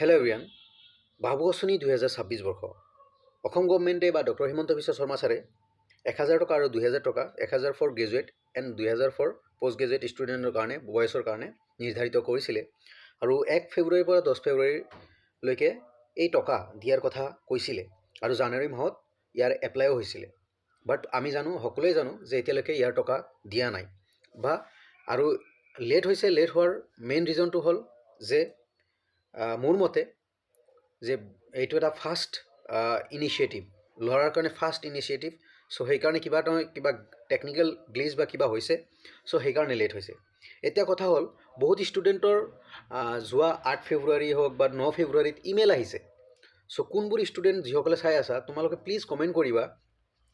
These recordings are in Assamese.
হেল্ল' এভৰিৱান, বাবু আঁচনি 2026 বৰ্ষ অসম গভৰ্ণমেণ্টে বা ডক্টৰ হিমন্ত বিশ্ব শৰ্মা ছাৰে 1000 টকা আৰু 2000 টকা 1000 for graduate and 2000 for post graduate ষ্টুডেণ্টৰ কাৰণে বয়সৰ কাৰণে নিৰ্ধাৰিত কৰিছিলে আৰু 1 ফেব্ৰুৱাৰীৰ পৰা 10 ফেব্ৰুৱাৰীলৈকে এই টকা দিয়াৰ কথা কৈছিলে আৰু জানুৱাৰী মাহত ইয়াৰ এপ্লাইও হৈছিলে। বাট আমি সকলোৱে জানো যে এতিয়ালৈকে ইয়াৰ টকা দিয়া নাই বা আৰু লেট হোৱাৰ মেইন ৰিজনটো হ'ল যে মোৰ মতে যে এইটো এটা ফাৰ্ষ্ট ইনিচিয়েটিভ ল'ৰাৰ কাৰণে ফাৰ্ষ্ট ইনিচিয়েটিভ। চ' সেইকাৰণে কিবা টেকনিকেল গ্লিচ বা কিবা হৈছে, চ' সেইকাৰণে লেট হৈছে। এতিয়া কথা হ'ল বহুত ষ্টুডেণ্টৰ যোৱা 8 ফেব্ৰুৱাৰী হওক বা 9 ফেব্ৰুৱাৰীত ইমেইল আহিছে। চ' কোনবোৰ ষ্টুডেণ্ট যিসকলে চাই আছা তোমালোকে প্লিজ কমেণ্ট কৰিবা,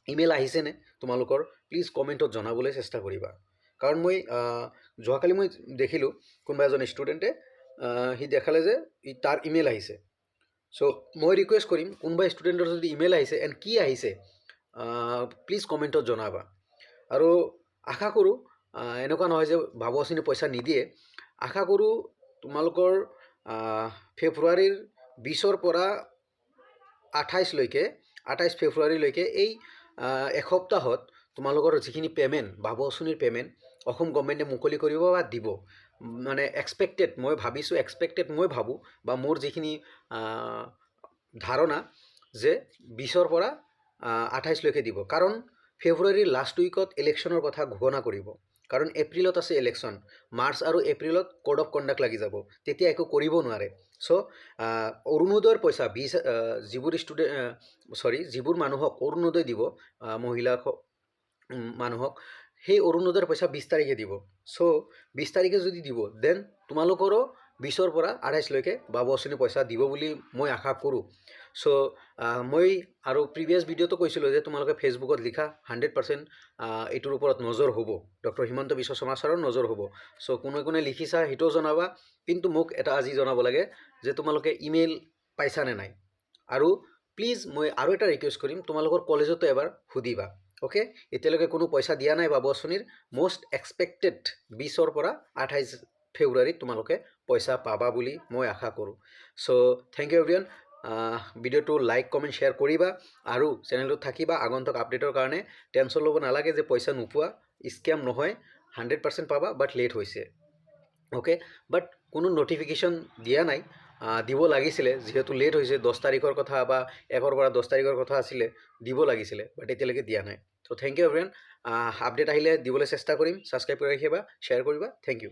ইমেইল আহিছেনে তোমালোকৰ, প্লিজ কমেণ্টত জনাবলৈ চেষ্টা কৰিবা। কাৰণ মই যোৱাকালি মই দেখিলোঁ কোনোবা এজন ষ্টুডেণ্টে সি দেখালে যে তাৰ ইমেইল আহিছে। চ' মই ৰিকুৱেষ্ট কৰিম কোনোবা ষ্টুডেণ্টৰ যদি ইমেইল আহিছে এণ্ড কি আহিছে প্লিজ কমেণ্টত জনাবা। আৰু আশা কৰোঁ এনেকুৱা নহয় যে বাবু আঁচনি পইচা নিদিয়ে। আশা কৰোঁ তোমালোকৰ ফেব্ৰুৱাৰীৰ 20ৰ পৰা 28 ফেব্ৰুৱাৰীলৈকে এই এসপ্তাহত তোমালোকৰ যিখিনি পে'মেণ্ট বাবু আঁচনিৰ পে'মেণ্ট অসম গভৰ্ণমেণ্টে মুকলি কৰিব বা দিব। মানে এক্সপেক্টেড মই ভাবোঁ বা মোৰ যিখিনি ধাৰণা যে 20ৰ পৰা 28লৈকে দিব। কাৰণ ফেব্ৰুৱাৰীৰ লাষ্ট উইকত ইলেকশ্যনৰ কথা ঘোষণা কৰিব। কাৰণ এপ্ৰিলত আছে ইলেকশ্যন, মাৰ্চ আৰু এপ্ৰিলত কোড অফ কণ্ডাক্ট লাগি যাব, তেতিয়া একো কৰিব নোৱাৰে। চ' অৰুণোদয়ৰ পইচা যিবোৰ মানুহক অৰুণোদয় দিব, মহিলা মানুহক, সেই অৰুণোদয়ৰ পইচা 20 তাৰিখে দিব। চ' 20 তাৰিখে যদি দিব দেন তোমালোকৰো 20ৰ পৰা 28লৈকে বাবু আঁচনি পইচা দিব বুলি মই আশা কৰোঁ। চ' মই আৰু প্ৰিভিয়াছ ভিডিঅ'টো কৈছিলোঁ যে তোমালোকে ফেচবুকত লিখা 100% এইটোৰ ওপৰত নজৰ হ'ব, ডক্টৰ হিমন্ত বিশ্ব শৰ্মা ছাৰৰ নজৰ হ'ব। চ' কোনে লিখিছা সেইটোও জনাবা। কিন্তু মোক এটা আজি জনাব লাগে যে তোমালোকে ইমেইল পাইছানে নাই। আৰু প্লিজ মই আৰু এটা ৰিকুৱেষ্ট কৰিম, তোমালোকৰ কলেজতো এবাৰ সুধিবা। অ'কে, এতিয়ালৈকে কোনো পইচা দিয়া নাই বাবু আঁচনিৰ। মষ্ট এক্সপেক্টেড 20ৰ পৰা 28 ফেব্ৰুৱাৰীত তোমালোকে পইচা পাবা বুলি মই আশা কৰোঁ। চ' থেংক ইউ এভৰিৱান। ভিডিঅ'টো লাইক কমেণ্ট শ্বেয়াৰ কৰিবা আৰু চেনেলটোত থাকিবা আগন্তুক আপডেটৰ কাৰণে। টেনশ্যন ল'ব নালাগে যে পইচা নোপোৱা, স্কেম নহয়, 100% পাবা, বাট লেট হৈছে। অ'কে, বাট কোনো নটিফিকেশ্যন দিয়া নাই, দিব লাগিছিলে যিহেতু লেট হৈছে। 10 তাৰিখৰ কথা বা 1ৰ পৰা 10 তাৰিখৰ কথা আছিলে, দিব লাগিছিলে, বাট এতিয়ালৈকে দিয়া নাই। So' thank you everyone. Update আহিলে দিবলৈ চেষ্টা কৰিম। ছাবস্ক্ৰাইব কৰি ৰাখিবা, শ্বেয়াৰ কৰিবা। Thank U.